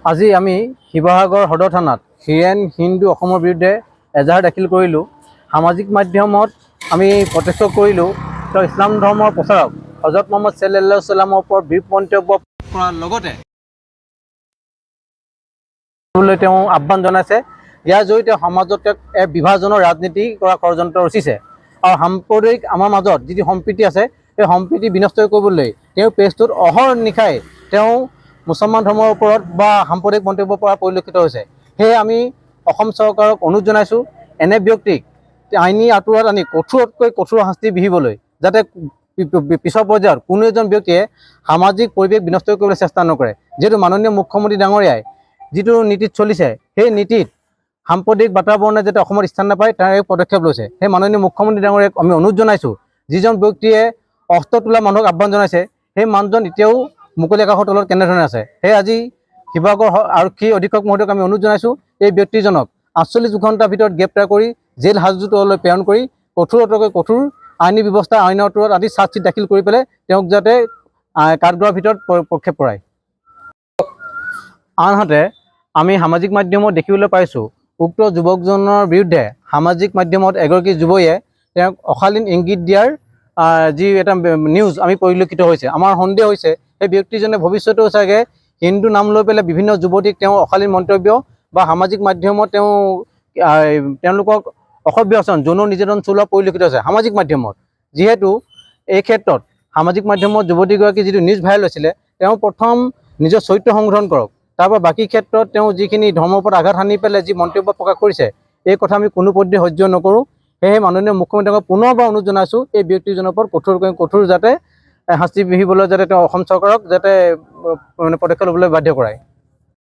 আজি আমি শিৱসাগৰ সদৰ থানাত হিৰেন হিন্দু অসমৰ বিৰুদ্ধে এজাহাৰ দাখিল কৰিলোঁ। সামাজিক মাধ্যমত আমি প্ৰত্যক্ষ কৰিলোঁ তেওঁ ইছলাম ধৰ্মৰ প্ৰচাৰক হজৰত মুহাম্মদ ছাল্লাল্লাহু আলাইহি ওয়াসাল্লামৰ ওপৰত বিৰূপ মন্তব্য কৰাৰ লগতে তেওঁ আহ্বান জনাইছে। ইয়াৰ জৰিয়তে সমাজত এক বিভাজনৰ ৰাজনীতি কৰা ষড়যন্ত্ৰ ৰচিছে আৰু সাম্প্ৰদায়িক আমাৰ মাজত যি সম্প্ৰীতি আছে সেই সম্প্ৰীতি বিনষ্ট কৰিবলৈ তেওঁ পেজটোত অহৰ্নিশাই তেওঁ মুছলমান ধৰ্মৰ ওপৰত বা সাম্প্ৰদায়িক মন্তব্য কৰা পৰিলক্ষিত হৈছে। সেয়ে আমি অসম চৰকাৰক অনুৰোধ জনাইছোঁ, এনে ব্যক্তিক আইনী আঁতৰত আনি কঠোৰতকৈ কঠোৰ শাস্তি বিহিবলৈ, যাতে পিছৰ পৰ্যায়ত কোনো এজন ব্যক্তিয়ে সামাজিক পৰিৱেশ বিনষ্ট কৰিবলৈ চেষ্টা নকৰে। যিহেতু মাননীয় মুখ্যমন্ত্ৰী ডাঙৰীয়াই যিটো নীতিত চলিছে সেই নীতিত সাম্প্ৰদায়িক বাতাবৰণে যাতে অসমত স্থান নাপায় তাৰ এক পদক্ষেপ লৈছে। সেই মাননীয় মুখ্যমন্ত্ৰী ডাঙৰীয়াক আমি অনুৰোধ জনাইছোঁ, যিজন ব্যক্তিয়ে অস্ত্ৰ তোলা মানুহক আহ্বান জনাইছে সেই মানুহজন এতিয়াও মুকলি আকাশৰ তলত কেনেধৰণে আছে। সেয়ে আজি শিৱসাগৰ আৰক্ষী অধীক্ষক মহোদয়ক আমি অনুৰোধ জনাইছোঁ, এই ব্যক্তিজনক 48 ঘণ্টাৰ ভিতৰত গ্ৰেপ্তাৰ কৰি জেল হাজোতলৈ প্ৰেৰণ কৰি কঠোৰতকৈ কঠোৰ আইনী ব্যৱস্থা আইনৰ ওপৰত আদি চাৰ্জশ্বিট দাখিল কৰি পেলাই তেওঁক যাতে কাঠগড়াৰ ভিতৰত প্ৰক্ষেপ কৰায়। আনহাতে আমি সামাজিক মাধ্যমত দেখিবলৈ পাইছোঁ উক্ত যুৱকজনৰ বিৰুদ্ধে সামাজিক মাধ্যমত এগৰাকী যুৱতীয়ে তেওঁক অশালীন ইংগিত দিয়াৰ যি এটা নিউজ আমি পৰিলক্ষিত হৈছে। আমাৰ সন্দেহ হৈছে সেই ব্যক্তিজনে ভৱিষ্যতেও চাগে হিন্দু নাম লৈ পেলাই বিভিন্ন যুৱতীক তেওঁ অশালীন মন্তব্য বা সামাজিক মাধ্যমত তেওঁলোকক অসভ্য আচৰণ যৌন নিৰ্যাতন চলোৱা পৰিলক্ষিত হৈছে সামাজিক মাধ্যমত। যিহেতু এই ক্ষেত্ৰত সামাজিক মাধ্যমত যুৱতীগৰাকী যিটো নিউজ ভাইৰেল হৈছিলে, তেওঁ প্ৰথম নিজৰ চৰিত্ৰ সংশোধন কৰক, তাৰপৰা বাকী ক্ষেত্ৰত তেওঁ যিখিনি ধৰ্মৰ ওপৰত আঘাত সানি পেলাই যি মন্তব্য প্ৰকাশ কৰিছে এই কথা আমি কোনো পধ্যে সহ্য নকৰোঁ। সেয়েহে মাননীয় মুখ্যমন্ত্ৰীক পুনৰবাৰ অনুৰোধ জনাইছোঁ, এই ব্যক্তিজনৰ ওপৰত কঠোৰকৈ কঠোৰ যাতে শাস্তি বিহিবলৈ যাতে তেওঁ অসম চৰকাৰক যাতে পদক্ষেপ ল'বলৈ বাধ্য কৰায়।